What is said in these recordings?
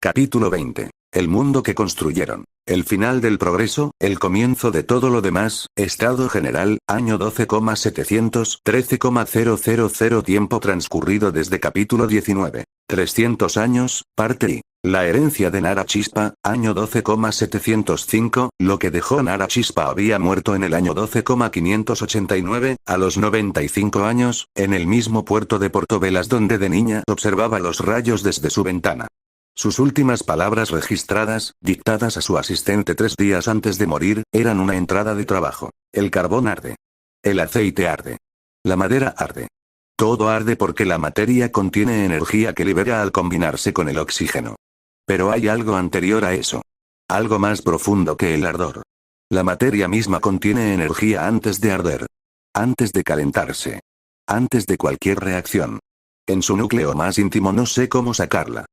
Capítulo 20. El mundo que construyeron. El final del progreso, el comienzo de todo lo demás, estado general, año 12,713,000 tiempo transcurrido desde capítulo 19. 300 años, parte I. La herencia de Nara Chispa, año 12,705, lo que dejó Nara Chispa había muerto en el año 12,589, a los 95 años, en el mismo puerto de Portovelas donde de niña observaba los rayos desde su ventana. Sus últimas palabras registradas, dictadas a su asistente 3 días antes de morir, eran una entrada de trabajo. El carbón arde. El aceite arde. La madera arde. Todo arde porque la materia contiene energía que libera al combinarse con el oxígeno. Pero hay algo anterior a eso. Algo más profundo que el ardor. La materia misma contiene energía antes de arder. Antes de calentarse. Antes de cualquier reacción. En su núcleo más íntimo no sé cómo sacarla.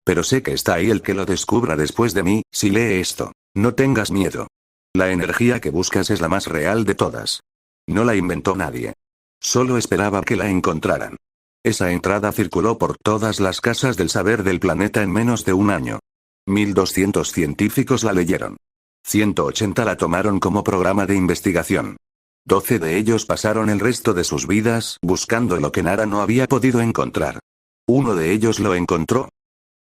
Pero sé que está ahí el que lo descubra después de mí, si lee esto. No tengas miedo. La energía que buscas es la más real de todas. No la inventó nadie. Solo esperaba que la encontraran. Esa entrada circuló por todas las casas del saber del planeta en menos de un año. 1200 científicos la leyeron. 180 la tomaron como programa de investigación. 12 de ellos pasaron el resto de sus vidas buscando lo que Nara no había podido encontrar. Uno de ellos lo encontró.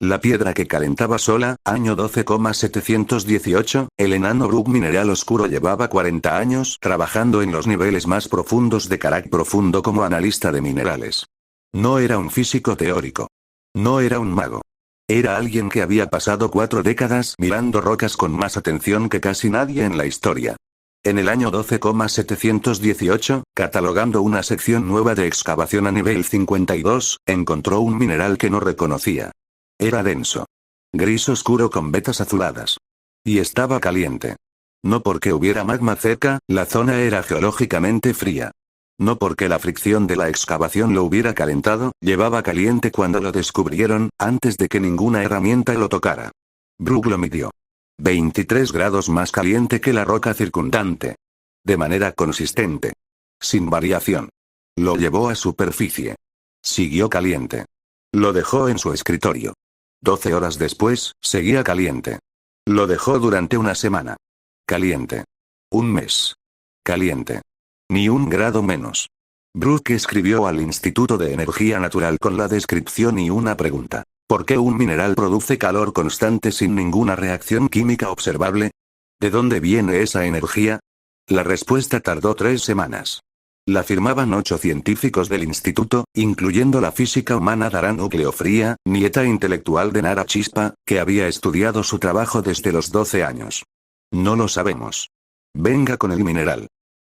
La piedra que calentaba sola, año 12,718, el enano Brook Mineral Oscuro llevaba 40 años trabajando en los niveles más profundos de Karak Profundo como analista de minerales. No era un físico teórico. No era un mago. Era alguien que había pasado 4 décadas mirando rocas con más atención que casi nadie en la historia. En el año 12,718, catalogando una sección nueva de excavación a nivel 52, encontró un mineral que no reconocía. Era denso. Gris oscuro con vetas azuladas. Y estaba caliente. No porque hubiera magma cerca, la zona era geológicamente fría. No porque la fricción de la excavación lo hubiera calentado, llevaba caliente cuando lo descubrieron, antes de que ninguna herramienta lo tocara. Brook lo midió. 23 grados más caliente que la roca circundante. De manera consistente. Sin variación. Lo llevó a superficie. Siguió caliente. Lo dejó en su escritorio. 12 horas después, seguía caliente. Lo dejó durante una semana. Caliente. Un mes. Caliente. Ni un grado menos. Brook escribió al Instituto de Energía Natural con la descripción y una pregunta. ¿Por qué un mineral produce calor constante sin ninguna reacción química observable? ¿De dónde viene esa energía? La respuesta tardó 3 semanas. La firmaban 8 científicos del instituto, incluyendo la física humana Dara Nucleofría, nieta intelectual de Nara Chispa, que había estudiado su trabajo desde los 12 años. No lo sabemos. Venga con el mineral.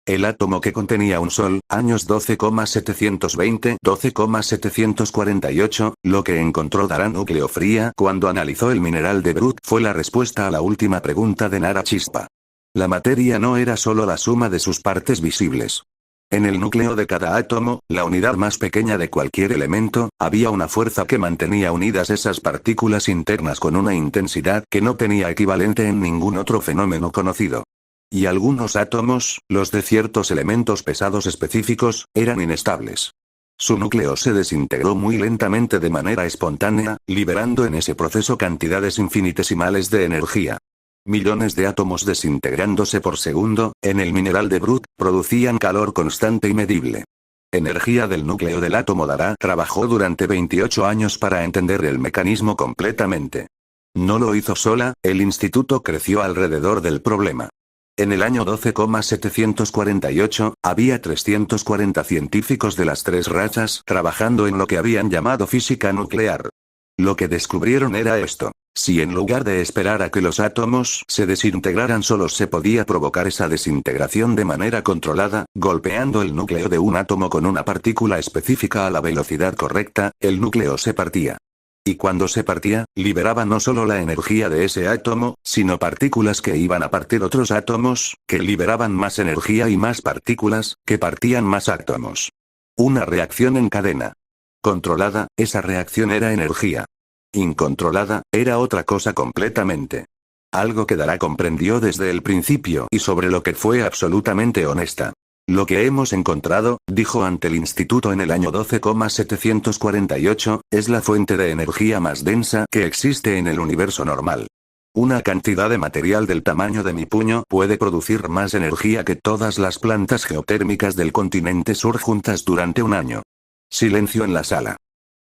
El átomo que contenía un sol, años 12,720, 12,748, lo que encontró Dara Nucleofría cuando analizó el mineral de Brook fue la respuesta a la última pregunta de Nara Chispa. La materia no era solo la suma de sus partes visibles. En el núcleo de cada átomo, la unidad más pequeña de cualquier elemento, había una fuerza que mantenía unidas esas partículas internas con una intensidad que no tenía equivalente en ningún otro fenómeno conocido. Y algunos átomos, los de ciertos elementos pesados específicos, eran inestables. Su núcleo se desintegró muy lentamente de manera espontánea, liberando en ese proceso cantidades infinitesimales de energía. Millones de átomos desintegrándose por segundo, en el mineral de Brook, producían calor constante y medible. Energía del núcleo del átomo Dara trabajó durante 28 años para entender el mecanismo completamente. No lo hizo sola, el instituto creció alrededor del problema. En el año 12,748, había 340 científicos de las 3 razas trabajando en lo que habían llamado física nuclear. Lo que descubrieron era esto. Si en lugar de esperar a que los átomos se desintegraran solo se podía provocar esa desintegración de manera controlada, golpeando el núcleo de un átomo con una partícula específica a la velocidad correcta, el núcleo se partía. Y cuando se partía, liberaba no solo la energía de ese átomo, sino partículas que iban a partir otros átomos, que liberaban más energía y más partículas, que partían más átomos. Una reacción en cadena. Controlada, esa reacción era energía. Incontrolada, era otra cosa completamente. Algo que Dara comprendió desde el principio y sobre lo que fue absolutamente honesta. Lo que hemos encontrado, dijo ante el instituto en el año 12,748, es la fuente de energía más densa que existe en el universo normal. Una cantidad de material del tamaño de mi puño puede producir más energía que todas las plantas geotérmicas del continente sur juntas durante un año. Silencio en la sala.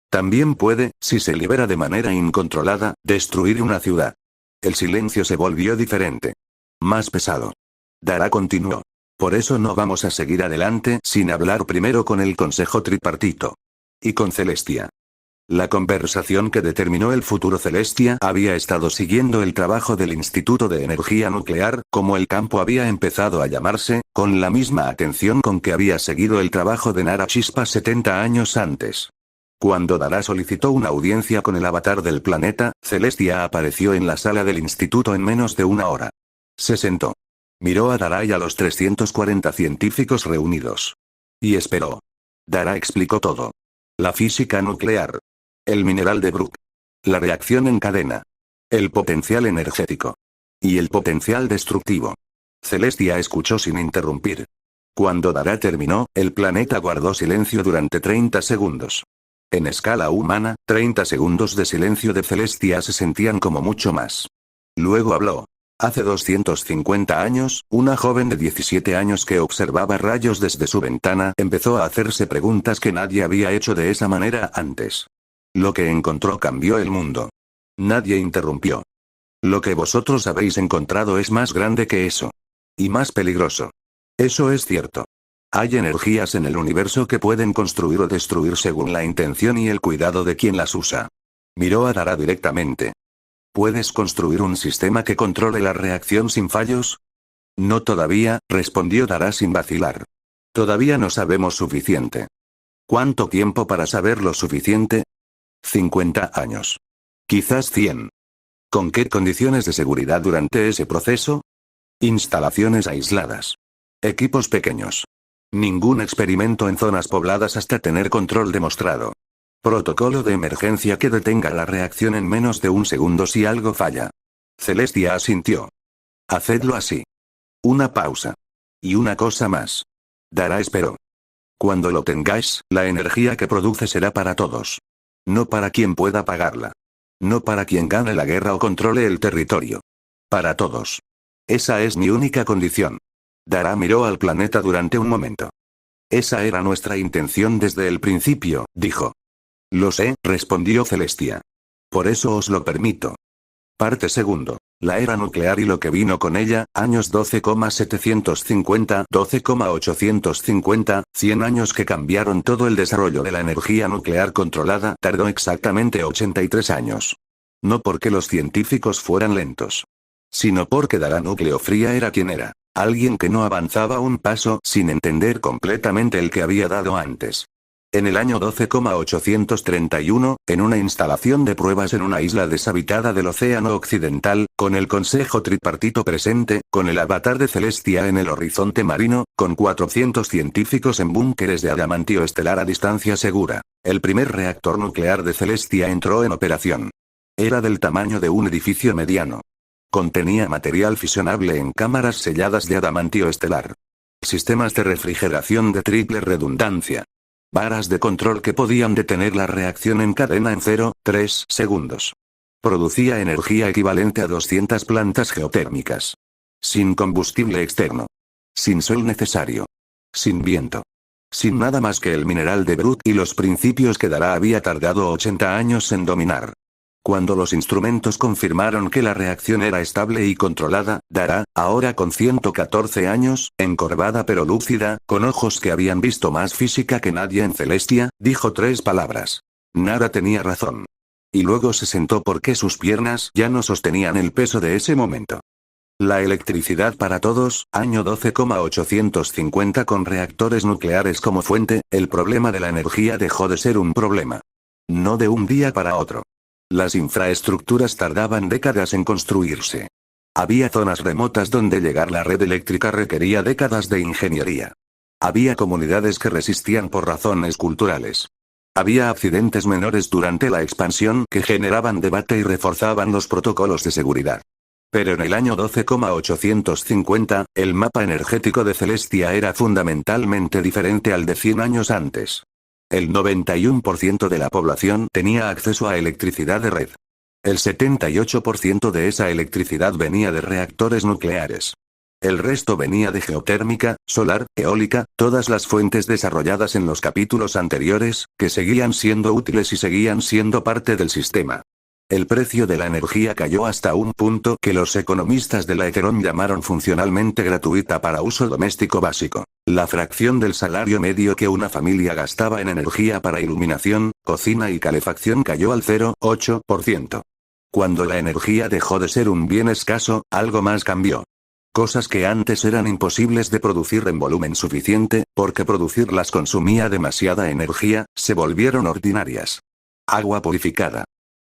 También puede, si se libera de manera incontrolada, destruir una ciudad. El silencio se volvió diferente. Más pesado. Dara continuó. Por eso no vamos a seguir adelante sin hablar primero con el Consejo Tripartito. Y con Celestia. La conversación que determinó el futuro Celestia había estado siguiendo el trabajo del Instituto de Energía Nuclear, como el campo había empezado a llamarse, con la misma atención con que había seguido el trabajo de Nara Chispa 70 años antes. Cuando Dara solicitó una audiencia con el avatar del planeta, Celestia apareció en la sala del instituto en menos de una hora. Se sentó. Miró a Dara y a los 340 científicos reunidos. Y esperó. Dara explicó todo. La física nuclear. El mineral de Brook. La reacción en cadena. El potencial energético. Y el potencial destructivo. Celestia escuchó sin interrumpir. Cuando Dara terminó, el planeta guardó silencio durante 30 segundos. En escala humana, 30 segundos de silencio de Celestia se sentían como mucho más. Luego habló. Hace 250 años, una joven de 17 años que observaba rayos desde su ventana empezó a hacerse preguntas que nadie había hecho de esa manera antes. Lo que encontró cambió el mundo. Nadie interrumpió. Lo que vosotros habéis encontrado es más grande que eso. Y más peligroso. Eso es cierto. Hay energías en el universo que pueden construir o destruir según la intención y el cuidado de quien las usa. Miró a Dara directamente. ¿Puedes construir un sistema que controle la reacción sin fallos? No todavía, respondió Dara sin vacilar. Todavía no sabemos suficiente. ¿Cuánto tiempo para saber lo suficiente? 50 años. Quizás 100. ¿Con qué condiciones de seguridad durante ese proceso? Instalaciones aisladas. Equipos pequeños. Ningún experimento en zonas pobladas hasta tener control demostrado. Protocolo de emergencia que detenga la reacción en menos de un segundo si algo falla. Celestia asintió. Hacedlo así. Una pausa. Y una cosa más. Dara esperó. Cuando lo tengáis, la energía que produce será para todos. No para quien pueda pagarla. No para quien gane la guerra o controle el territorio. Para todos. Esa es mi única condición. Dara miró al planeta durante un momento. Esa era nuestra intención desde el principio, dijo. Lo sé, respondió Celestia. Por eso os lo permito. Parte segundo. La era nuclear y lo que vino con ella, años 12,750, 12,850, 100 años que cambiaron todo el desarrollo de la energía nuclear controlada, tardó exactamente 83 años. No porque los científicos fueran lentos. Sino porque Dara Núcleo Fría era quien era, alguien que no avanzaba un paso sin entender completamente el que había dado antes. En el año 12,831, en una instalación de pruebas en una isla deshabitada del Océano Occidental, con el Consejo Tripartito presente, con el avatar de Celestia en el horizonte marino, con 400 científicos en búnkeres de adamantio estelar a distancia segura, el primer reactor nuclear de Celestia entró en operación. Era del tamaño de un edificio mediano. Contenía material fisionable en cámaras selladas de adamantio estelar. Sistemas de refrigeración de triple redundancia. Varas de control que podían detener la reacción en cadena en 0,3 segundos. Producía energía equivalente a 200 plantas geotérmicas. Sin combustible externo. Sin sol necesario. Sin viento. Sin nada más que el mineral de Brook y los principios que Dara había tardado 80 años en dominar. Cuando los instrumentos confirmaron que la reacción era estable y controlada, Dara, ahora con 114 años, encorvada pero lúcida, con ojos que habían visto más física que nadie en Celestia, dijo 3 palabras. Nara tenía razón. Y luego se sentó porque sus piernas ya no sostenían el peso de ese momento. La electricidad para todos, año 12,850 con reactores nucleares como fuente, el problema de la energía dejó de ser un problema. No de un día para otro. Las infraestructuras tardaban décadas en construirse. Había zonas remotas donde llegar la red eléctrica requería décadas de ingeniería. Había comunidades que resistían por razones culturales. Había accidentes menores durante la expansión que generaban debate y reforzaban los protocolos de seguridad. Pero en el año 12,850, el mapa energético de Celestia era fundamentalmente diferente al de 100 años antes. El 91% de la población tenía acceso a electricidad de red. El 78% de esa electricidad venía de reactores nucleares. El resto venía de geotérmica, solar, eólica, todas las fuentes desarrolladas en los capítulos anteriores, que seguían siendo útiles y seguían siendo parte del sistema. El precio de la energía cayó hasta un punto que los economistas de la Heteron llamaron funcionalmente gratuita para uso doméstico básico. La fracción del salario medio que una familia gastaba en energía para iluminación, cocina y calefacción cayó al 0,8%. Cuando la energía dejó de ser un bien escaso, algo más cambió. Cosas que antes eran imposibles de producir en volumen suficiente, porque producirlas consumía demasiada energía, se volvieron ordinarias. Agua purificada.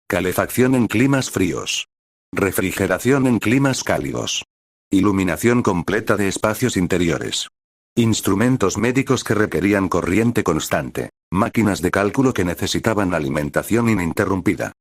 Calefacción en climas fríos. Refrigeración en climas cálidos. Iluminación completa de espacios interiores. Instrumentos médicos que requerían corriente constante. Máquinas de cálculo que necesitaban alimentación ininterrumpida.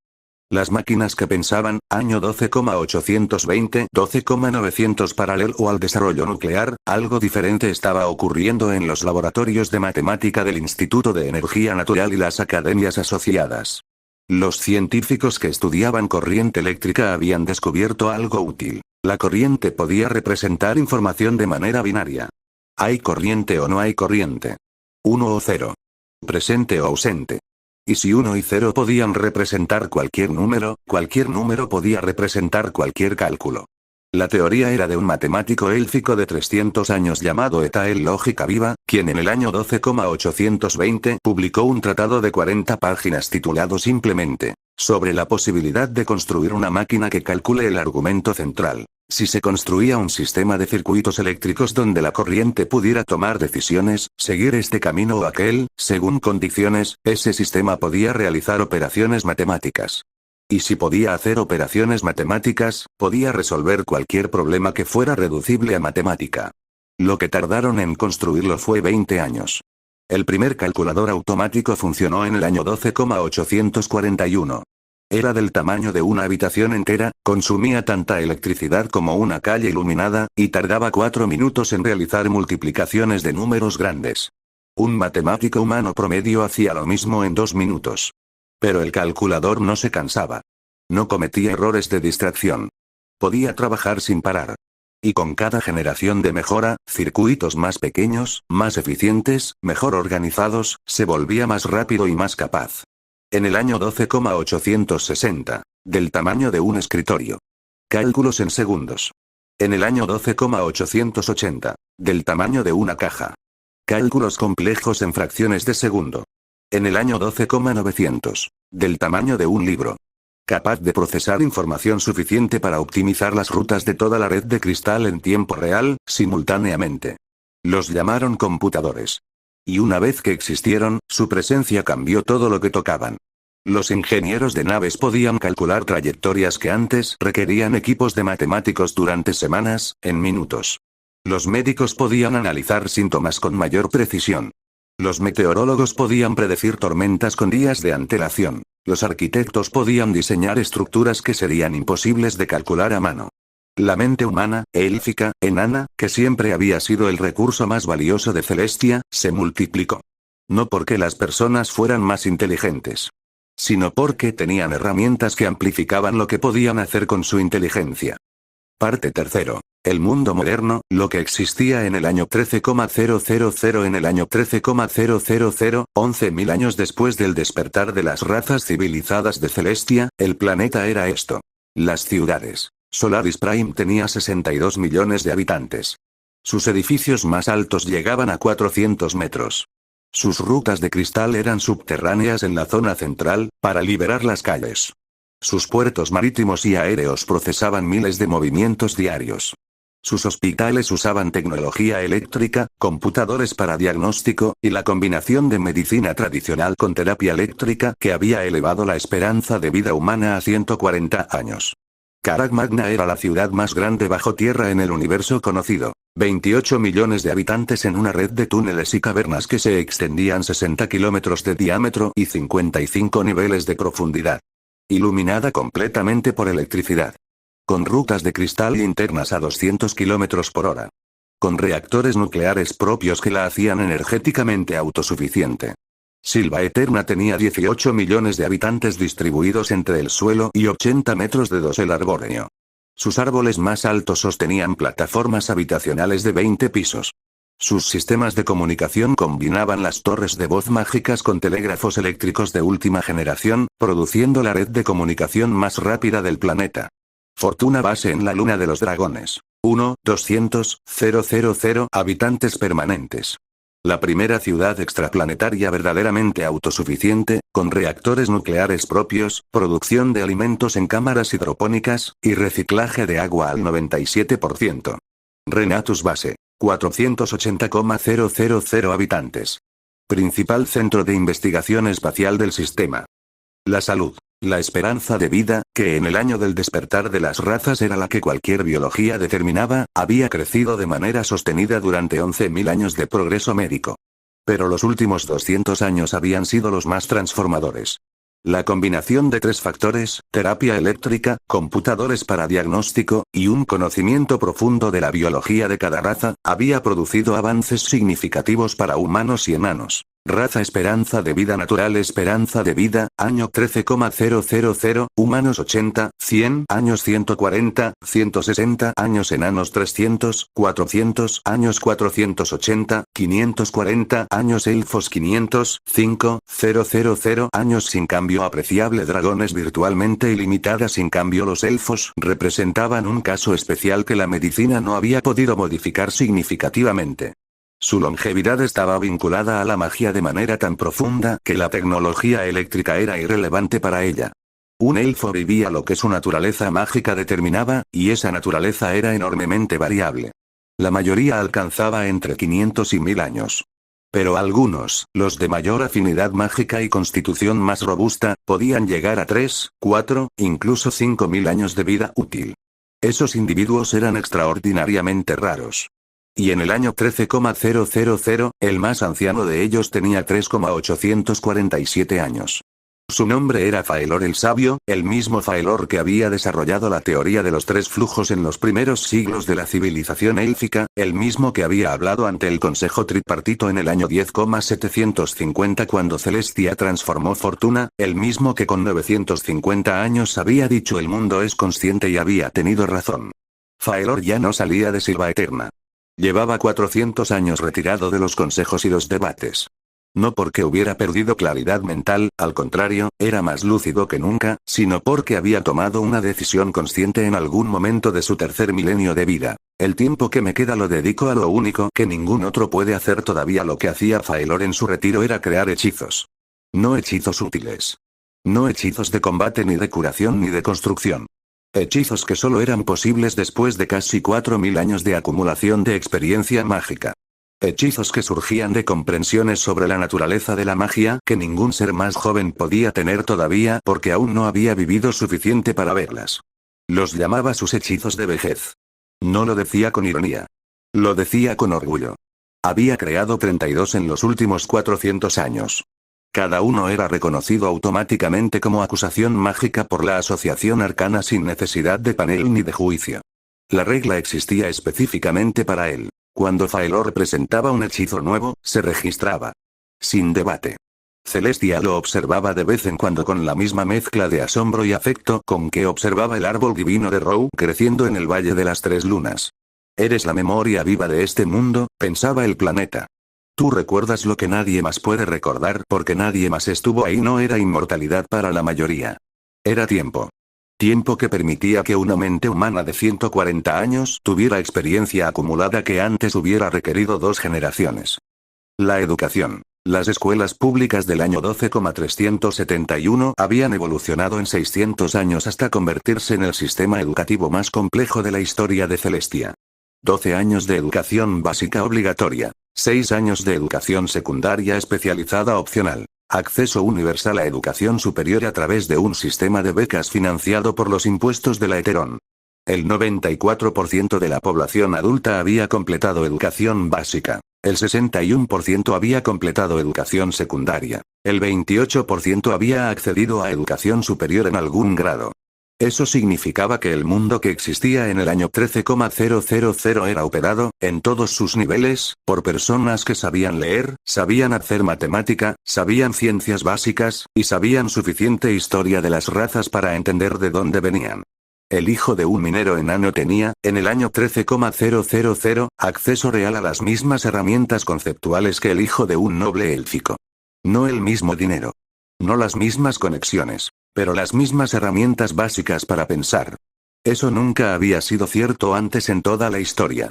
Las máquinas que pensaban, año 12,820, 12,900 paralelo al desarrollo nuclear, algo diferente estaba ocurriendo en los laboratorios de matemática del Instituto de Energía Natural y las academias asociadas. Los científicos que estudiaban corriente eléctrica habían descubierto algo útil. La corriente podía representar información de manera binaria. ¿Hay corriente o no hay corriente? 1 o 0. Presente o ausente. Y si 1 y 0 podían representar cualquier número podía representar cualquier cálculo. La teoría era de un matemático élfico de 300 años llamado Etael Lógica Viva, quien en el año 12,820 publicó un tratado de 40 páginas titulado simplemente, sobre la posibilidad de construir una máquina que calcule el argumento central. Si se construía un sistema de circuitos eléctricos donde la corriente pudiera tomar decisiones, seguir este camino o aquel, según condiciones, ese sistema podía realizar operaciones matemáticas. Y si podía hacer operaciones matemáticas, podía resolver cualquier problema que fuera reducible a matemática. Lo que tardaron en construirlo fue 20 años. El primer calculador automático funcionó en el año 12,841. Era del tamaño de una habitación entera, consumía tanta electricidad como una calle iluminada, y tardaba 4 minutos en realizar multiplicaciones de números grandes. Un matemático humano promedio hacía lo mismo en 2 minutos. Pero el calculador no se cansaba. No cometía errores de distracción. Podía trabajar sin parar. Y con cada generación de mejora, circuitos más pequeños, más eficientes, mejor organizados, se volvía más rápido y más capaz. En el año 12,860, del tamaño de un escritorio. Cálculos en segundos. En el año 12,880, del tamaño de una caja. Cálculos complejos en fracciones de segundo. En el año 12,900, del tamaño de un libro. Capaz de procesar información suficiente para optimizar las rutas de toda la red de cristal en tiempo real, simultáneamente. Los llamaron computadores. Y una vez que existieron, su presencia cambió todo lo que tocaban. Los ingenieros de naves podían calcular trayectorias que antes requerían equipos de matemáticos durante semanas, en minutos. Los médicos podían analizar síntomas con mayor precisión. Los meteorólogos podían predecir tormentas con días de antelación. Los arquitectos podían diseñar estructuras que serían imposibles de calcular a mano. La mente humana, élfica, enana, que siempre había sido el recurso más valioso de Celestia, se multiplicó. No porque las personas fueran más inteligentes, sino porque tenían herramientas que amplificaban lo que podían hacer con su inteligencia. Parte 3. El mundo moderno, lo que existía en el año 13,000 en el año 13,000, 11.000 años después del despertar de las razas civilizadas de Celestia, el planeta era esto. Las ciudades. Solaris Prime tenía 62 millones de habitantes. Sus edificios más altos llegaban a 400 metros. Sus rutas de cristal eran subterráneas en la zona central, para liberar las calles. Sus puertos marítimos y aéreos procesaban miles de movimientos diarios. Sus hospitales usaban tecnología eléctrica, computadores para diagnóstico, y la combinación de medicina tradicional con terapia eléctrica que había elevado la esperanza de vida humana a 140 años. Carag Magna era la ciudad más grande bajo tierra en el universo conocido. 28 millones de habitantes en una red de túneles y cavernas que se extendían 60 kilómetros de diámetro y 55 niveles de profundidad. Iluminada completamente por electricidad. Con rutas de cristal internas a 200 km por hora. Con reactores nucleares propios que la hacían energéticamente autosuficiente. Silva Eterna tenía 18 millones de habitantes distribuidos entre el suelo y 80 metros de dosel arbóreo. Sus árboles más altos sostenían plataformas habitacionales de 20 pisos. Sus sistemas de comunicación combinaban las torres de voz mágicas con telégrafos eléctricos de última generación, produciendo la red de comunicación más rápida del planeta. Fortuna base en la Luna de los Dragones. 1.200.000 habitantes permanentes. La primera ciudad extraplanetaria verdaderamente autosuficiente, con reactores nucleares propios, producción de alimentos en cámaras hidropónicas, y reciclaje de agua al 97%. Renatus base. 480,000 habitantes. Principal centro de investigación espacial del sistema. La salud. La esperanza de vida, que en el año del despertar de las razas era la que cualquier biología determinaba, había crecido de manera sostenida durante 11.000 años de progreso médico. Pero los últimos 200 años habían sido los más transformadores. La combinación de 3 factores, terapia eléctrica, computadores para diagnóstico, y un conocimiento profundo de la biología de cada raza, había producido avances significativos para humanos y enanos. Raza esperanza de vida natural esperanza de vida, año 13,000, humanos 80, 100 años 140, 160 años enanos 300, 400 años 480, 540 años elfos 500, 5,000 años sin cambio apreciable dragones virtualmente ilimitada sin cambio los elfos representaban un caso especial que la medicina no había podido modificar significativamente. Su longevidad estaba vinculada a la magia de manera tan profunda que la tecnología eléctrica era irrelevante para ella. Un elfo vivía lo que su naturaleza mágica determinaba, y esa naturaleza era enormemente variable. La mayoría alcanzaba entre 500 y 1000 años. Pero algunos, los de mayor afinidad mágica y constitución más robusta, podían llegar a 3, 4, incluso 5000 años de vida útil. Esos individuos eran extraordinariamente raros. Y en el año 13,000, el más anciano de ellos tenía 3,847 años. Su nombre era Faelor el Sabio, el mismo Faelor que había desarrollado la teoría de los 3 flujos en los primeros siglos de la civilización élfica, el mismo que había hablado ante el Consejo Tripartito en el año 10,750 cuando Celestia transformó Fortuna, el mismo que con 950 años había dicho el mundo es consciente y había tenido razón. Faelor ya no salía de Silva Eterna. Llevaba 400 años retirado de los consejos y los debates. No porque hubiera perdido claridad mental, al contrario, era más lúcido que nunca, sino porque había tomado una decisión consciente en algún momento de su tercer milenio de vida. El tiempo que me queda lo dedico a lo único que ningún otro puede hacer todavía. Lo que hacía Faelor en su retiro era crear hechizos. No hechizos útiles. No hechizos de combate ni de curación ni de construcción. Hechizos que solo eran posibles después de casi 4000 años de acumulación de experiencia mágica. Hechizos que surgían de comprensiones sobre la naturaleza de la magia que ningún ser más joven podía tener todavía porque aún no había vivido suficiente para verlas. Los llamaba sus hechizos de vejez. No lo decía con ironía. Lo decía con orgullo. Había creado 32 en los últimos 400 años. Cada uno era reconocido automáticamente como acusación mágica por la asociación arcana sin necesidad de panel ni de juicio. La regla existía específicamente para él. Cuando Faelor presentaba un hechizo nuevo, se registraba. Sin debate. Celestia lo observaba de vez en cuando con la misma mezcla de asombro y afecto con que observaba el árbol divino de Rou creciendo en el Valle de las Tres Lunas. Eres la memoria viva de este mundo, pensaba el planeta. Tú recuerdas lo que nadie más puede recordar porque nadie más estuvo ahí. No era inmortalidad para la mayoría. Era tiempo. Tiempo que permitía que una mente humana de 140 años tuviera experiencia acumulada que antes hubiera requerido 2 generaciones. La educación. Las escuelas públicas del año 12,371 habían evolucionado en 600 años hasta convertirse en el sistema educativo más complejo de la historia de Celestia. 12 años de educación básica obligatoria. 6 años de educación secundaria especializada opcional. Acceso universal a educación superior a través de un sistema de becas financiado por los impuestos de la Eterón. El 94% de la población adulta había completado educación básica. El 61% había completado educación secundaria. El 28% había accedido a educación superior en algún grado. Eso significaba que el mundo que existía en el año 13,000 era operado, en todos sus niveles, por personas que sabían leer, sabían hacer matemática, sabían ciencias básicas, y sabían suficiente historia de las razas para entender de dónde venían. El hijo de un minero enano tenía, en el año 13,000, acceso real a las mismas herramientas conceptuales que el hijo de un noble élfico. No el mismo dinero. No las mismas conexiones. Pero las mismas herramientas básicas para pensar. Eso nunca había sido cierto antes en toda la historia.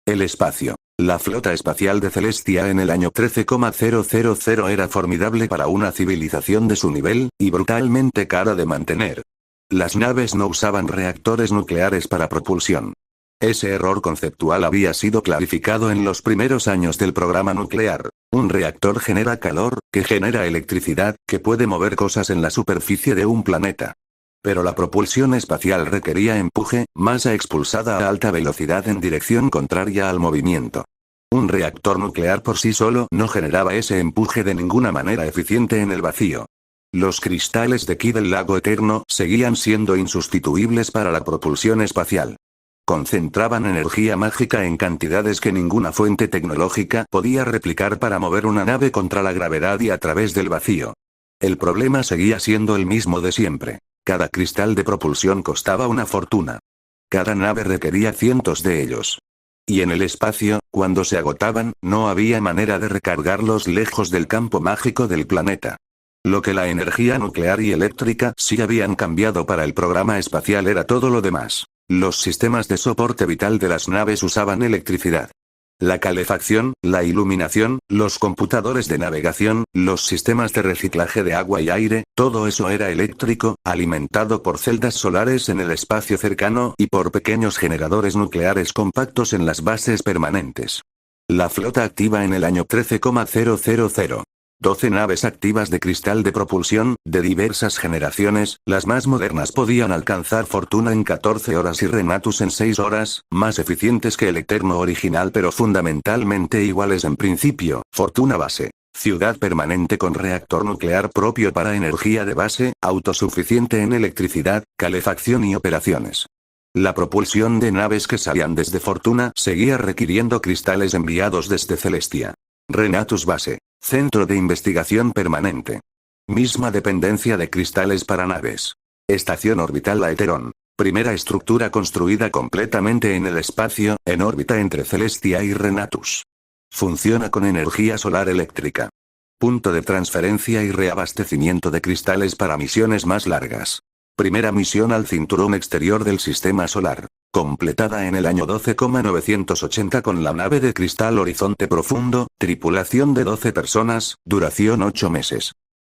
El espacio. La flota espacial de Celestia en el año 13,000 era formidable para una civilización de su nivel, y brutalmente cara de mantener. Las naves no usaban reactores nucleares para propulsión. Ese error conceptual había sido clarificado en los primeros años del programa nuclear. Un reactor genera calor, que genera electricidad, que puede mover cosas en la superficie de un planeta. Pero la propulsión espacial requería empuje, masa expulsada a alta velocidad en dirección contraria al movimiento. Un reactor nuclear por sí solo no generaba ese empuje de ninguna manera eficiente en el vacío. Los cristales de ki del lago eterno seguían siendo insustituibles para la propulsión espacial. Concentraban energía mágica en cantidades que ninguna fuente tecnológica podía replicar para mover una nave contra la gravedad y a través del vacío. El problema seguía siendo el mismo de siempre. Cada cristal de propulsión costaba una fortuna. Cada nave requería cientos de ellos. Y en el espacio, cuando se agotaban, no había manera de recargarlos lejos del campo mágico del planeta. Lo que la energía nuclear y eléctrica sí habían cambiado para el programa espacial era todo lo demás. Los sistemas de soporte vital de las naves usaban electricidad. La calefacción, la iluminación, los computadores de navegación, los sistemas de reciclaje de agua y aire, todo eso era eléctrico, alimentado por celdas solares en el espacio cercano y por pequeños generadores nucleares compactos en las bases permanentes. La flota activa en el año 13,000. 12 naves activas de cristal de propulsión, de diversas generaciones, las más modernas podían alcanzar Fortuna en 14 horas y Renatus en 6 horas, más eficientes que el Eterno original pero fundamentalmente iguales en principio. Fortuna base. Ciudad permanente con reactor nuclear propio para energía de base, autosuficiente en electricidad, calefacción y operaciones. La propulsión de naves que salían desde Fortuna seguía requiriendo cristales enviados desde Celestia. Renatus base. Centro de investigación permanente. Misma dependencia de cristales para naves. Estación orbital Aeteron. Primera estructura construida completamente en el espacio, en órbita entre Celestia y Renatus. Funciona con energía solar eléctrica. Punto de transferencia y reabastecimiento de cristales para misiones más largas. Primera misión al cinturón exterior del sistema solar. Completada en el año 12,980 con la nave de cristal Horizonte Profundo, tripulación de 12 personas, duración 8 meses.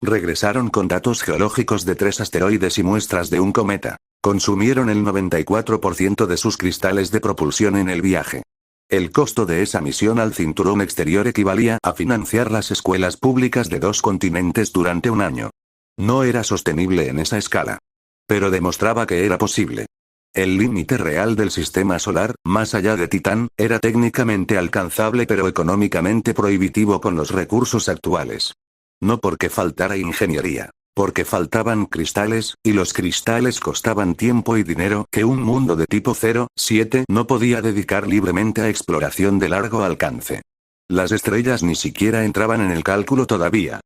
Regresaron con datos geológicos de 3 asteroides y muestras de un cometa. Consumieron el 94% de sus cristales de propulsión en el viaje. El costo de esa misión al cinturón exterior equivalía a financiar las escuelas públicas de 2 continentes durante un año. No era sostenible en esa escala. Pero demostraba que era posible. El límite real del sistema solar, más allá de Titán, era técnicamente alcanzable pero económicamente prohibitivo con los recursos actuales. No porque faltara ingeniería, porque faltaban cristales, y los cristales costaban tiempo y dinero que un mundo de tipo 0,7 no podía dedicar libremente a exploración de largo alcance. Las estrellas ni siquiera entraban en el cálculo todavía.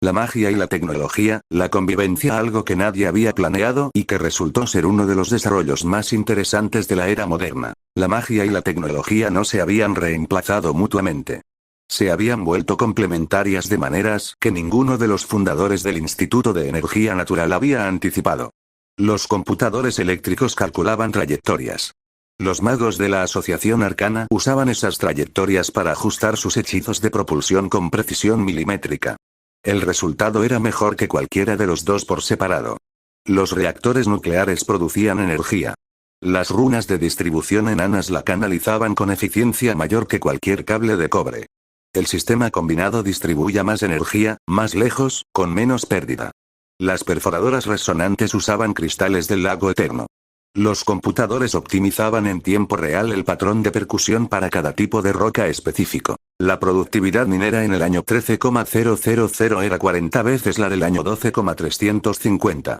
La magia y la tecnología, la convivencia, algo que nadie había planeado y que resultó ser uno de los desarrollos más interesantes de la era moderna. La magia y la tecnología no se habían reemplazado mutuamente. Se habían vuelto complementarias de maneras que ninguno de los fundadores del Instituto de Energía Natural había anticipado. Los computadores eléctricos calculaban trayectorias. Los magos de la Asociación Arcana usaban esas trayectorias para ajustar sus hechizos de propulsión con precisión milimétrica. El resultado era mejor que cualquiera de los dos por separado. Los reactores nucleares producían energía. Las runas de distribución enanas la canalizaban con eficiencia mayor que cualquier cable de cobre. El sistema combinado distribuía más energía, más lejos, con menos pérdida. Las perforadoras resonantes usaban cristales del lago eterno. Los computadores optimizaban en tiempo real el patrón de percusión para cada tipo de roca específico. La productividad minera en el año 13,000 era 40 veces la del año 12,350.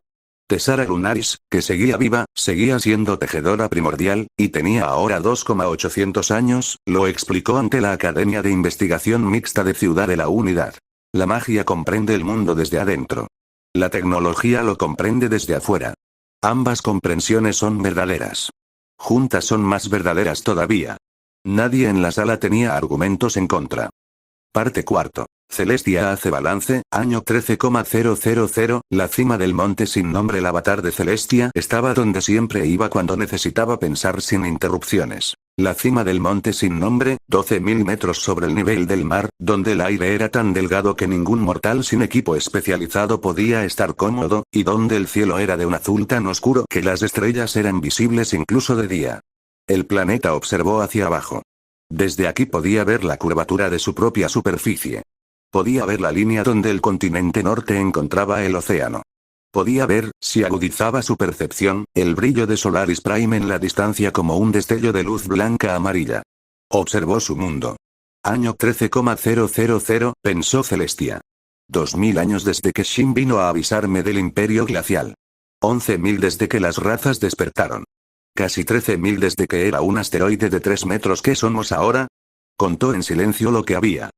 Tessara Lunaris, que seguía viva, seguía siendo tejedora primordial, y tenía ahora 2,800 años, lo explicó ante la Academia de Investigación Mixta de Ciudad de la Unidad. La magia comprende el mundo desde adentro. La tecnología lo comprende desde afuera. Ambas comprensiones son verdaderas. Juntas son más verdaderas todavía. Nadie en la sala tenía argumentos en contra. Parte cuarto. Celestia hace balance, año 13,000, la cima del monte sin nombre. El avatar de Celestia estaba donde siempre iba cuando necesitaba pensar sin interrupciones. La cima del monte sin nombre, 12.000 metros sobre el nivel del mar, donde el aire era tan delgado que ningún mortal sin equipo especializado podía estar cómodo, y donde el cielo era de un azul tan oscuro que las estrellas eran visibles incluso de día. El planeta observó hacia abajo. Desde aquí podía ver la curvatura de su propia superficie. Podía ver la línea donde el continente norte encontraba el océano. Podía ver, si agudizaba su percepción, el brillo de Solaris Prime en la distancia como un destello de luz blanca amarilla. Observó su mundo. Año 13,000, pensó Celestia. 2000 años desde que Shin vino a avisarme del imperio glacial. 11.000 desde que las razas despertaron. Casi 13.000 desde que era un asteroide de 3 metros. ¿Qué somos ahora? Contó en silencio lo que había.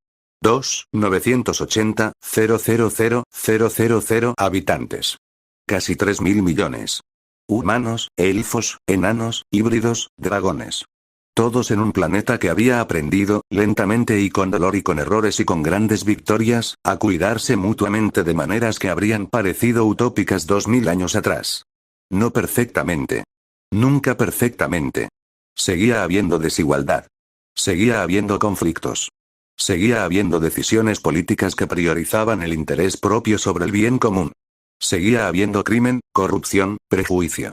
2.980.000.000 habitantes. Casi 3.000 millones. Humanos, elfos, enanos, híbridos, dragones. Todos en un planeta que había aprendido, lentamente y con dolor y con errores y con grandes victorias, a cuidarse mutuamente de maneras que habrían parecido utópicas 2000 años atrás. No perfectamente. Nunca perfectamente. Seguía habiendo desigualdad. Seguía habiendo conflictos. Seguía habiendo decisiones políticas que priorizaban el interés propio sobre el bien común. Seguía habiendo crimen, corrupción, prejuicio.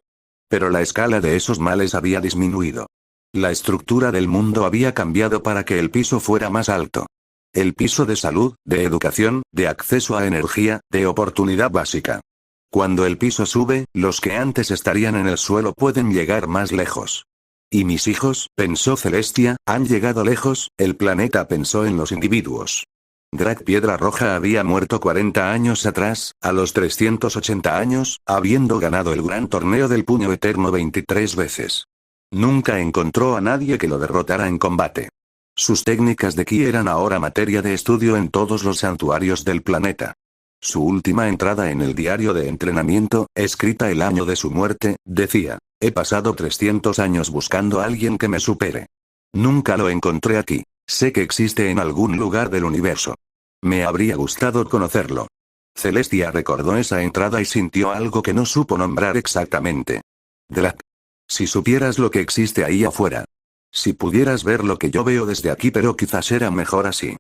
Pero la escala de esos males había disminuido. La estructura del mundo había cambiado para que el piso fuera más alto. El piso de salud, de educación, de acceso a energía, de oportunidad básica. Cuando el piso sube, los que antes estarían en el suelo pueden llegar más lejos. Y mis hijos, pensó Celestia, han llegado lejos. El planeta pensó en los individuos. Drag Piedra Roja había muerto 40 años atrás, a los 380 años, habiendo ganado el gran torneo del puño eterno 23 veces. Nunca encontró a nadie que lo derrotara en combate. Sus técnicas de ki eran ahora materia de estudio en todos los santuarios del planeta. Su última entrada en el diario de entrenamiento, escrita el año de su muerte, decía: he pasado 300 años buscando a alguien que me supere. Nunca lo encontré aquí. Sé que existe en algún lugar del universo. Me habría gustado conocerlo. Celestia recordó esa entrada y sintió algo que no supo nombrar exactamente. Drac. Si supieras lo que existe ahí afuera. Si pudieras ver lo que yo veo desde aquí, pero quizás era mejor así.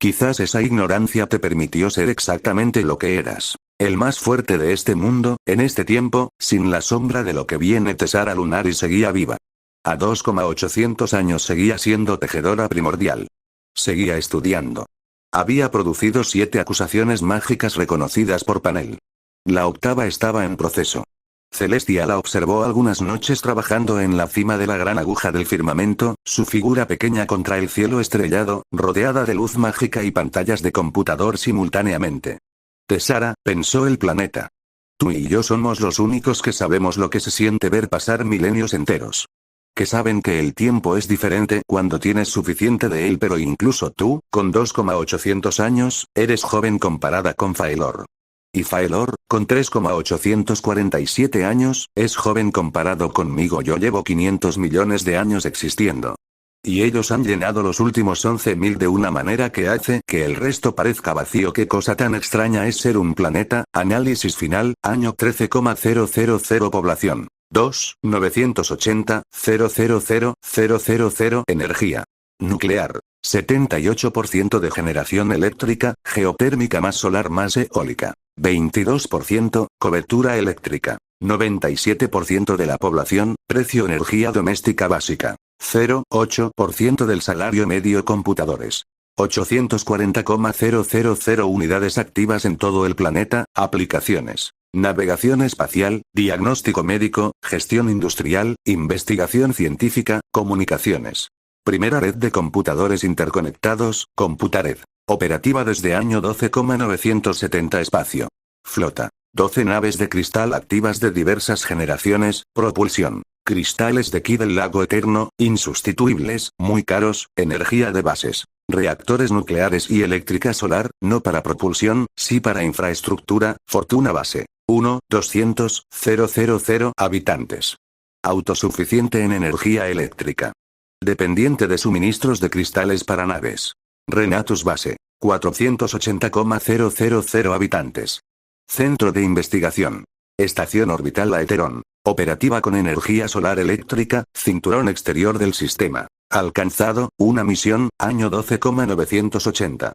Quizás esa ignorancia te permitió ser exactamente lo que eras. El más fuerte de este mundo, en este tiempo, sin la sombra de lo que viene. Tessara Lunaris seguía viva. A 2,800 años seguía siendo tejedora primordial. Seguía estudiando. Había producido 7 acusaciones mágicas reconocidas por panel. La octava estaba en proceso. Celestia la observó algunas noches trabajando en la cima de la gran aguja del firmamento, su figura pequeña contra el cielo estrellado, rodeada de luz mágica y pantallas de computador simultáneamente. Tessara, pensó el planeta. Tú y yo somos los únicos que sabemos lo que se siente ver pasar milenios enteros. Que saben que el tiempo es diferente cuando tienes suficiente de él, pero incluso tú, con 2,800 años, eres joven comparada con Faelor. Y Faelor, con 3,847 años, es joven comparado conmigo. Yo llevo 500 millones de años existiendo. Y ellos han llenado los últimos 11.000 de una manera que hace que el resto parezca vacío. ¿Qué cosa tan extraña es ser un planeta? Análisis final, año 13,000 población. 2.980.000.000 energía nuclear. 78% de generación eléctrica, geotérmica más solar más eólica. 22%, cobertura eléctrica. 97% de la población, precio energía doméstica básica. 0,8% del salario medio computadores. 840,000 unidades activas en todo el planeta, aplicaciones. Navegación espacial, diagnóstico médico, gestión industrial, investigación científica, comunicaciones. Primera red de computadores interconectados, Computared. Operativa desde año 12,970 espacio. Flota. 12 naves de cristal activas de diversas generaciones, propulsión. Cristales de ki del lago eterno, insustituibles, muy caros, energía de bases. Reactores nucleares y eléctrica solar, no para propulsión, sí para infraestructura, fortuna base. 1.200.000 habitantes. Autosuficiente en energía eléctrica. Dependiente de suministros de cristales para naves. Renatus base. 480,000 habitantes. Centro de investigación. Estación orbital Aeteron. Operativa con energía solar eléctrica, cinturón exterior del sistema. Alcanzado, una misión, año 12,980.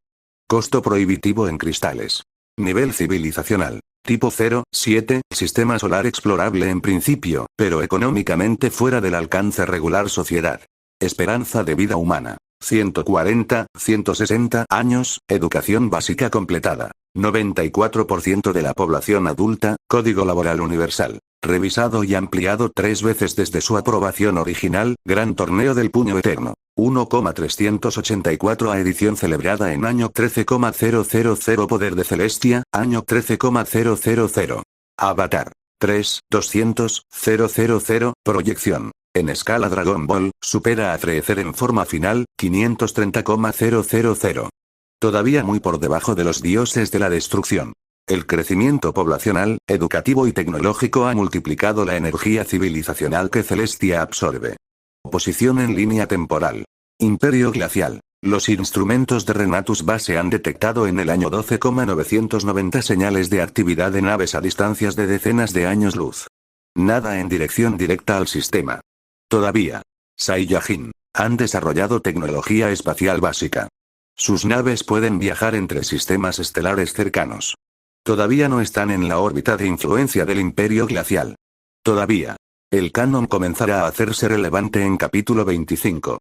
Costo prohibitivo en cristales. Nivel civilizacional. Tipo 0, 7, sistema solar explorable en principio, pero económicamente fuera del alcance regular sociedad. Esperanza de vida humana. 140, 160 años, educación básica completada. 94% de la población adulta, código laboral universal. Revisado y ampliado 3 veces desde su aprobación original, Gran Torneo del Puño Eterno. 1,384 a edición celebrada en año 13,000 Poder de Celestia, año 13,000. Avatar. 3.200.000 proyección. En escala Dragon Ball, supera a Freezer en forma final, 530,000. Todavía muy por debajo de los dioses de la destrucción. El crecimiento poblacional, educativo y tecnológico ha multiplicado la energía civilizacional que Celestia absorbe. Posición en línea temporal. Imperio glacial. Los instrumentos de Renatus Base han detectado en el año 12,990 señales de actividad de naves a distancias de decenas de años luz. Nada en dirección directa al sistema. Todavía. Saiyajin. Han desarrollado tecnología espacial básica. Sus naves pueden viajar entre sistemas estelares cercanos. Todavía no están en la órbita de influencia del Imperio glacial. Todavía. El canon comenzará a hacerse relevante en capítulo 25.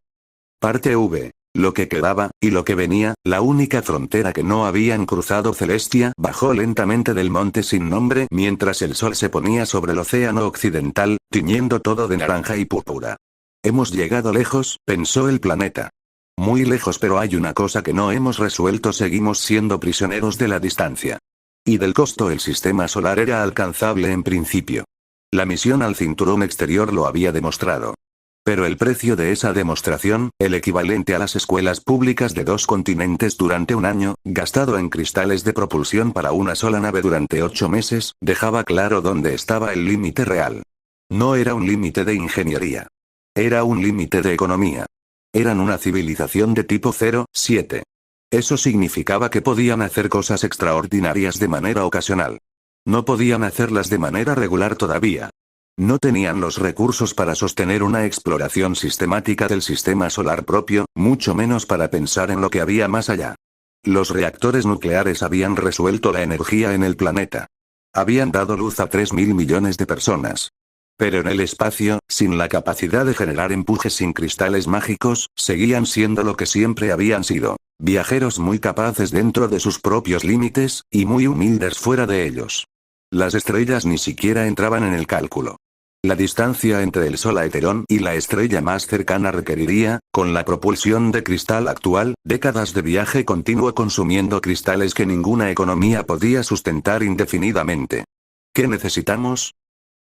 Parte V. Lo que quedaba, y lo que venía, la única frontera que no habían cruzado Celestia bajó lentamente del monte sin nombre mientras el sol se ponía sobre el océano occidental, tiñendo todo de naranja y púrpura. Hemos llegado lejos, pensó el planeta. Muy lejos, pero hay una cosa que no hemos resuelto: seguimos siendo prisioneros de la distancia. Y del costo. El sistema solar era alcanzable en principio. La misión al cinturón exterior lo había demostrado. Pero el precio de esa demostración, el equivalente a las escuelas públicas de 2 continentes durante un año, gastado en cristales de propulsión para una sola nave durante 8 meses, dejaba claro dónde estaba el límite real. No era un límite de ingeniería. Era un límite de economía. Eran una civilización de tipo 0, 7. Eso significaba que podían hacer cosas extraordinarias de manera ocasional. No podían hacerlas de manera regular todavía. No tenían los recursos para sostener una exploración sistemática del sistema solar propio, mucho menos para pensar en lo que había más allá. Los reactores nucleares habían resuelto la energía en el planeta. Habían dado luz a 3.000 millones de personas. Pero en el espacio, sin la capacidad de generar empujes sin cristales mágicos, seguían siendo lo que siempre habían sido: viajeros muy capaces dentro de sus propios límites, y muy humildes fuera de ellos. Las estrellas ni siquiera entraban en el cálculo. La distancia entre el Sol Aeteron y la estrella más cercana requeriría, con la propulsión de cristal actual, décadas de viaje continuo consumiendo cristales que ninguna economía podía sustentar indefinidamente. ¿Qué necesitamos?,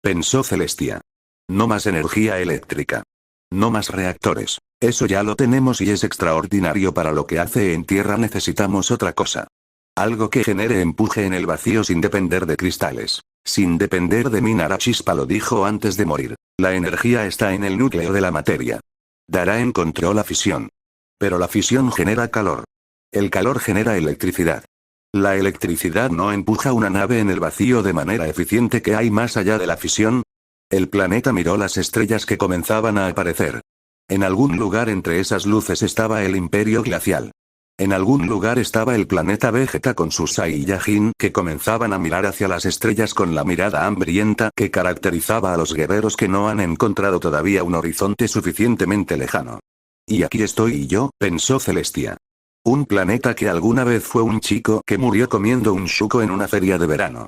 pensó Celestia. No más energía eléctrica. No más reactores. Eso ya lo tenemos y es extraordinario para lo que hace en Tierra. Necesitamos otra cosa. Algo que genere empuje en el vacío sin depender de cristales. Sin depender de mí. Nara Chispa lo dijo antes de morir. La energía está en el núcleo de la materia. Dara encontró la fisión. Pero la fisión genera calor. El calor genera electricidad. La electricidad no empuja una nave en el vacío de manera eficiente. ¿Qué hay más allá de la fisión? El planeta miró las estrellas que comenzaban a aparecer. En algún lugar entre esas luces estaba el Imperio glacial. En algún lugar estaba el planeta Vegeta con sus Saiyajin que comenzaban a mirar hacia las estrellas con la mirada hambrienta que caracterizaba a los guerreros que no han encontrado todavía un horizonte suficientemente lejano. Y aquí estoy yo, pensó Celestia. Un planeta que alguna vez fue un chico que murió comiendo un shuko en una feria de verano.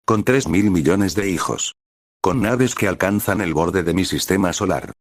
Con 3.000 millones de hijos. Con naves que alcanzan el borde de mi sistema solar.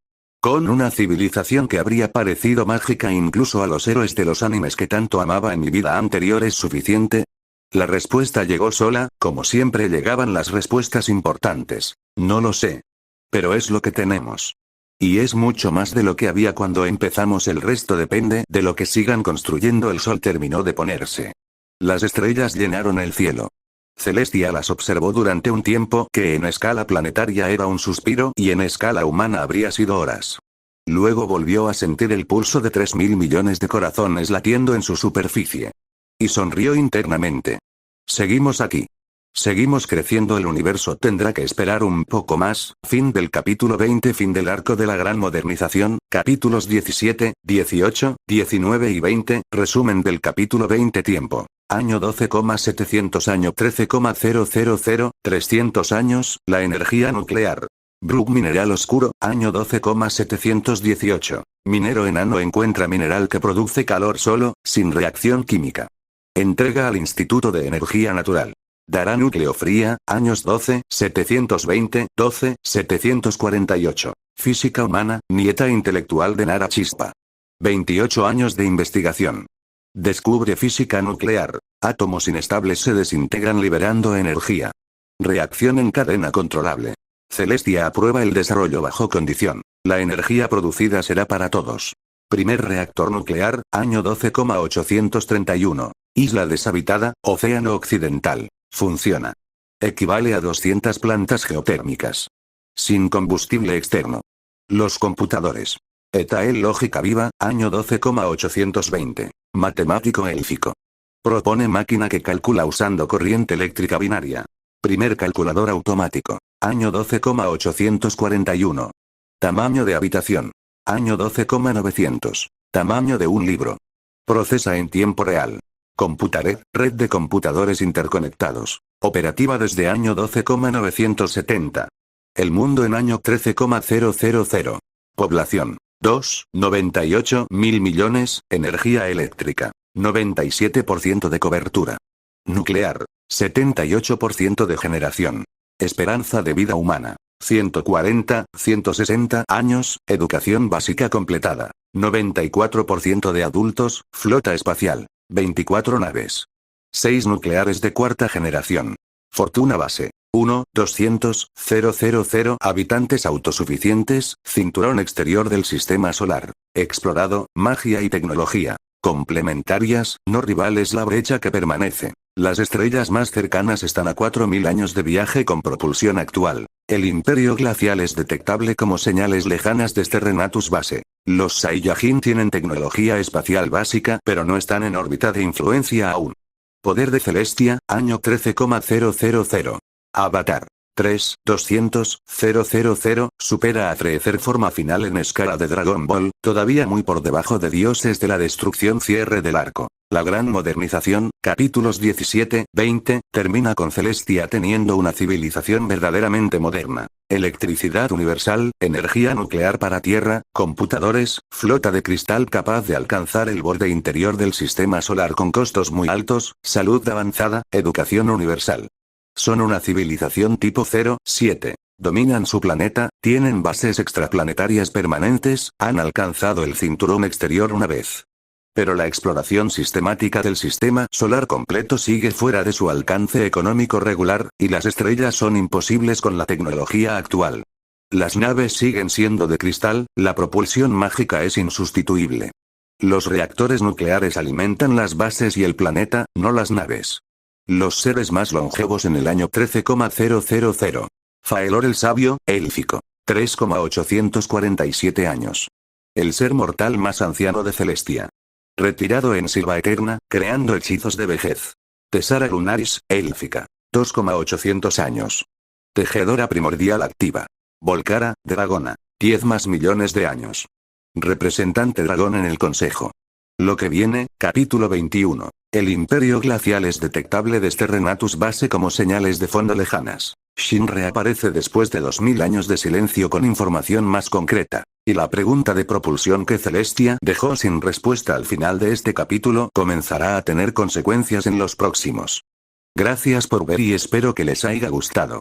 Con una civilización que habría parecido mágica incluso a los héroes de los animes que tanto amaba en mi vida anterior. ¿Es suficiente? La respuesta llegó sola, como siempre llegaban las respuestas importantes. No lo sé. Pero es lo que tenemos. Y es mucho más de lo que había cuando empezamos, el resto depende de lo que sigan construyendo. El sol terminó de ponerse. Las estrellas llenaron el cielo. Celestia las observó durante un tiempo que en escala planetaria era un suspiro y en escala humana habría sido horas. Luego volvió a sentir el pulso de 3.000 millones de corazones latiendo en su superficie. Y sonrió internamente. Seguimos aquí. Seguimos creciendo. El universo tendrá que esperar un poco más. Fin del capítulo 20. Fin del arco de la gran modernización. Capítulos 17, 18, 19 y 20. Resumen del capítulo 20. Tiempo. Año 12,700. Año 13,000. 300 años. La energía nuclear. Brook mineral oscuro. Año 12,718. Minero enano encuentra mineral que produce calor solo, sin reacción química. Entrega al Instituto de Energía Natural. Dará núcleo fría. Años 12,720. 12,748. Física humana, nieta intelectual de Nara Chispa. 28 años de investigación. Descubre física nuclear. Átomos inestables se desintegran liberando energía. Reacción en cadena controlable. Celestia aprueba el desarrollo bajo condición. La energía producida será para todos. Primer reactor nuclear, año 12,831. Isla deshabitada, Océano Occidental. Funciona. Equivale a 200 plantas geotérmicas. Sin combustible externo. Los computadores. Etael lógica viva, año 12,820. Matemático élfico. Propone máquina que calcula usando corriente eléctrica binaria. Primer calculador automático. Año 12,841. Tamaño de habitación. Año 12,900. Tamaño de un libro. Procesa en tiempo real. Computared, red de computadores interconectados. Operativa desde año 12,970. El mundo en año 13,000. Población. 2,98 mil millones. Energía eléctrica. 97% de cobertura. Nuclear. 78% de generación. Esperanza de vida humana. 140, 160 años. Educación básica completada. 94% de adultos. Flota espacial. 24 naves. 6 nucleares de cuarta generación. Fortuna base. 1, 200, 000 habitantes autosuficientes, cinturón exterior del sistema solar. Explorado, magia y tecnología. Complementarias, no rivales. La brecha que permanece. Las estrellas más cercanas están a 4.000 años de viaje con propulsión actual. El imperio glacial es detectable como señales lejanas desde Renatus base. Los Saiyajin tienen tecnología espacial básica pero no están en órbita de influencia aún. Poder de Celestia, año 13,000. Avatar. 3, 200, 000, supera a Freezer forma final en escala de Dragon Ball, todavía muy por debajo de Dioses de la Destrucción. Cierre del arco. La gran modernización, capítulos 17, 20, termina con Celestia teniendo una civilización verdaderamente moderna. Electricidad universal, energía nuclear para Tierra, computadores, flota de cristal capaz de alcanzar el borde interior del sistema solar con costos muy altos, salud avanzada, educación universal. Son una civilización tipo 0,7. Dominan su planeta, tienen bases extraplanetarias permanentes, han alcanzado el cinturón exterior una vez. Pero la exploración sistemática del sistema solar completo sigue fuera de su alcance económico regular, y las estrellas son imposibles con la tecnología actual. Las naves siguen siendo de cristal, la propulsión mágica es insustituible. Los reactores nucleares alimentan las bases y el planeta, no las naves. Los seres más longevos en el año 13,000. Faelor el sabio, élfico. 3,847 años. El ser mortal más anciano de Celestia. Retirado en Silva Eterna, creando hechizos de vejez. Tesara lunaris, élfica. 2,800 años. Tejedora primordial activa. Volcara, dragona. 10 más millones de años. Representante dragón en el consejo. Lo que viene, capítulo 21. El imperio glacial es detectable desde Renatus base como señales de fondo lejanas. Shin reaparece después de 2000 años de silencio con información más concreta. Y la pregunta de propulsión que Celestia dejó sin respuesta al final de este capítulo comenzará a tener consecuencias en los próximos. Gracias por ver y espero que les haya gustado.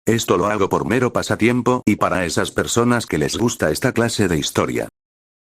Esto lo hago por mero pasatiempo y para esas personas que les gusta esta clase de historia.